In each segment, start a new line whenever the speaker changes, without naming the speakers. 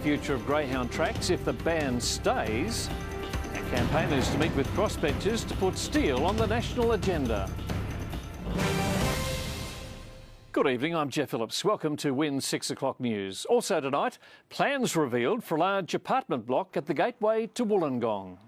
future of greyhound tracks if the ban stays. And campaigners to meet with crossbenchers to put steel on the national agenda. Good evening, I'm Jeff Phillips. Welcome to WIN's 6 o'clock news. Also tonight, plans revealed for a large apartment block at the gateway to Wollongong.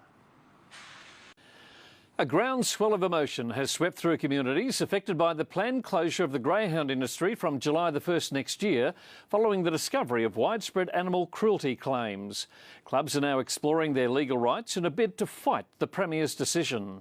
A groundswell of emotion has swept through communities affected by the planned closure of the greyhound industry from July the 1st next year, following the discovery of widespread animal cruelty claims. Clubs are now exploring their legal rights in a bid to fight the Premier's decision.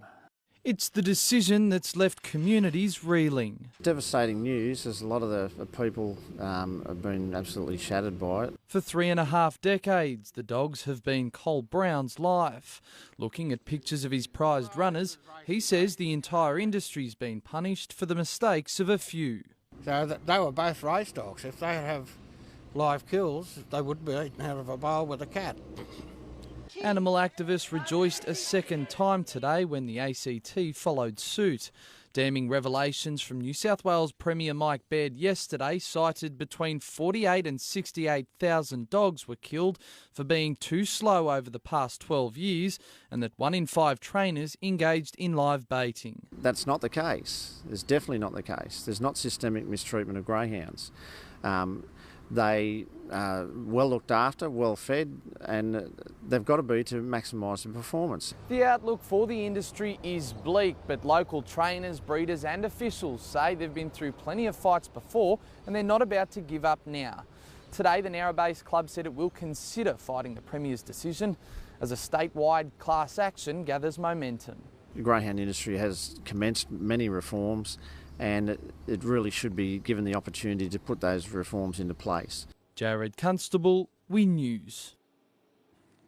It's the decision that's left communities reeling.
Devastating news, as a lot of the people have been absolutely shattered by it.
For 3.5 decades, the dogs have been Cole Brown's life. Looking at pictures of his prized runners, he says the entire industry's been punished for the mistakes of a few.
So they were both race dogs. If they have live kills, they would be eaten out of a bowl with a cat.
Animal activists rejoiced a second time today when the ACT followed suit. Damning revelations from New South Wales Premier Mike Baird yesterday cited between 48 and 68,000 dogs were killed for being too slow over the past 12 years, and that 1 in 5 trainers engaged in live baiting.
That's not the case. It's definitely not the case. There's not systemic mistreatment of greyhounds. They are well looked after, well fed, and they've got to be to maximise their performance.
The outlook for the industry is bleak, but local trainers, breeders and officials say they've been through plenty of fights before and they're not about to give up now. Today, the Narrabase Club said it will consider fighting the Premier's decision as a statewide class action gathers momentum.
The greyhound industry has commenced many reforms, and it really should be given the opportunity to put those reforms into place.
Jared Constable, WIN News.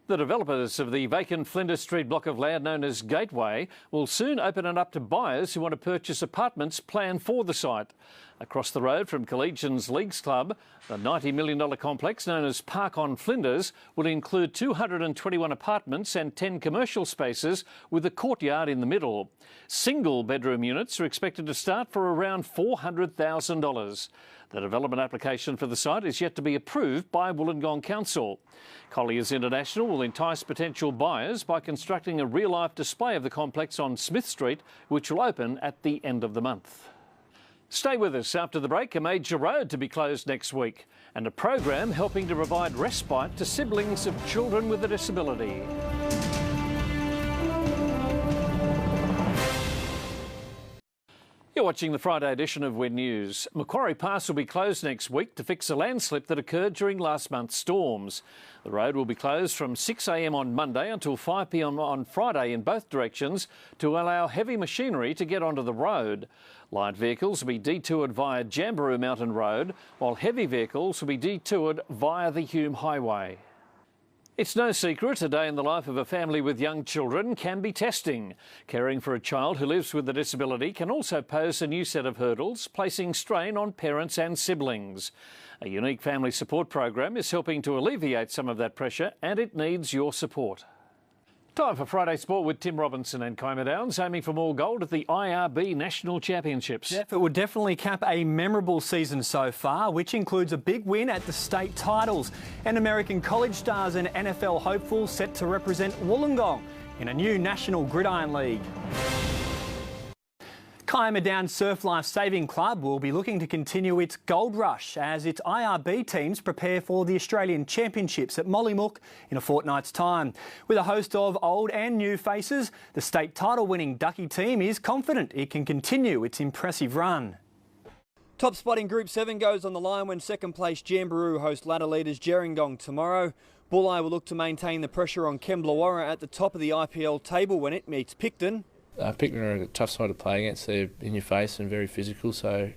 The developers of the vacant Flinders Street block of land known as Gateway will soon open it up to buyers who want to purchase apartments planned for the site. Across the road from Collegians Leagues Club, the $90 million complex known as Park on Flinders will include 221 apartments and 10 commercial spaces with a courtyard in the middle. Single bedroom units are expected to start for around $400,000. The development application for the site is yet to be approved by Wollongong Council. Colliers International will entice potential buyers by constructing a real-life display of the complex on Smith Street, which will open at the end of the month. Stay with us. After the break, a major road to be closed next week and a program helping to provide respite to siblings of children with a disability. You're watching the Friday edition of WIN News. Macquarie Pass will be closed next week to fix a landslip that occurred during last month's storms. The road will be closed from 6 a.m. on Monday until 5 p.m. on Friday in both directions to allow heavy machinery to get onto the road. Light vehicles will be detoured via Jamberoo Mountain Road, while heavy vehicles will be detoured via the Hume Highway. It's no secret a day in the life of a family with young children can be testing. Caring for a child who lives with a disability can also pose a new set of hurdles, placing strain on parents and siblings. A unique family support program is helping to alleviate some of that pressure, and it needs your support. Time for Friday Sport with Tim Robinson and Kymer Downs, aiming for more gold at the IRB National Championships.
Jeff, it would definitely cap a memorable season so far, which includes a big win at the state titles and American college stars and NFL hopefuls set to represent Wollongong in a new National Gridiron League. Kymer Downs Surf Life Saving Club will be looking to continue its gold rush as its IRB teams prepare for the Australian Championships at Mollymook in a fortnight's time. With a host of old and new faces, the state title-winning Ducky team is confident it can continue its impressive run.
Top spot in Group 7 goes on the line when second place Jamberoo host ladder leaders Gerringong tomorrow. Bulleye will look to maintain the pressure on Kemblawarra at the top of the IPL table when it meets Picton.
Picton are a tough side to play against. They're in your face and very physical, so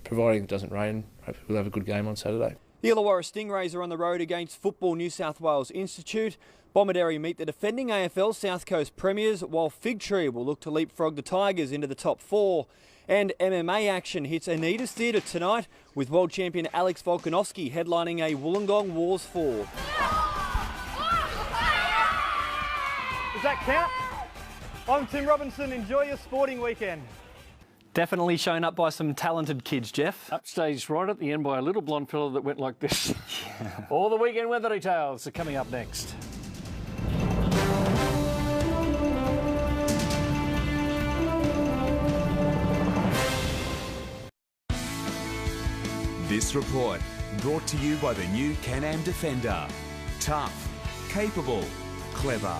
providing it doesn't rain, hopefully we'll have a good game on Saturday.
The Illawarra Stingrays are on the road against Football New South Wales Institute. Bomaderry meet the defending AFL South Coast Premiers, while Fig Tree will look to leapfrog the Tigers into the top 4. And MMA action hits Anita's Theatre tonight with world champion Alex Volkanovski headlining a Wollongong Wars 4.
Does that count? I'm Tim Robinson. Enjoy your sporting weekend. Definitely shown up by some talented kids, Jeff.
Upstaged right at the end by a little blonde fella that went like this. All the weekend weather details are coming up next.
This report brought to you by the new Can-Am Defender. Tough, capable, clever.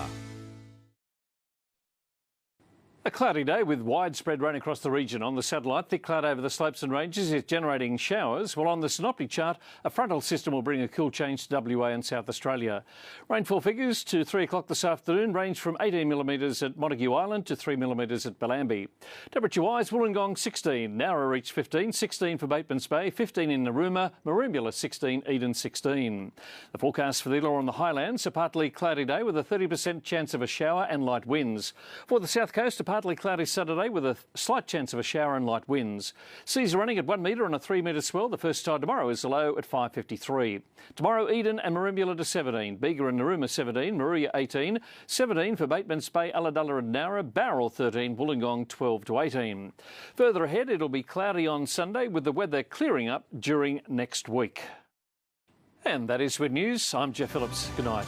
A cloudy day with widespread rain across the region. On the satellite, thick cloud over the slopes and ranges is generating showers, while on the synoptic chart, a frontal system will bring a cool change to WA and South Australia. Rainfall figures to 3 o'clock this afternoon range from 18 millimetres at Montague Island to 3 millimetres at Bellambi. Temperature-wise, Wollongong 16, Nowra reached 15, 16 for Bateman's Bay, 15 in Narooma, Merimbula 16, Eden 16. The forecast for the Illawarra on the Highlands, a partly cloudy day with a 30% chance of a shower and light winds. For the south coast, a partly cloudy Saturday with a slight chance of a shower and light winds. Seas are running at 1 metre on a 3 metre swell. The first tide tomorrow is a low at 5:53. Tomorrow, Eden and Merimbula to 17, Bega and Narooma 17, Maruya 18, 17 for Bateman's Bay, Ulladulla and Nowra, Bowral 13, Wollongong 12 to 18. Further ahead, it'll be cloudy on Sunday with the weather clearing up during next week. And that is With News. I'm Jeff Phillips. Good night.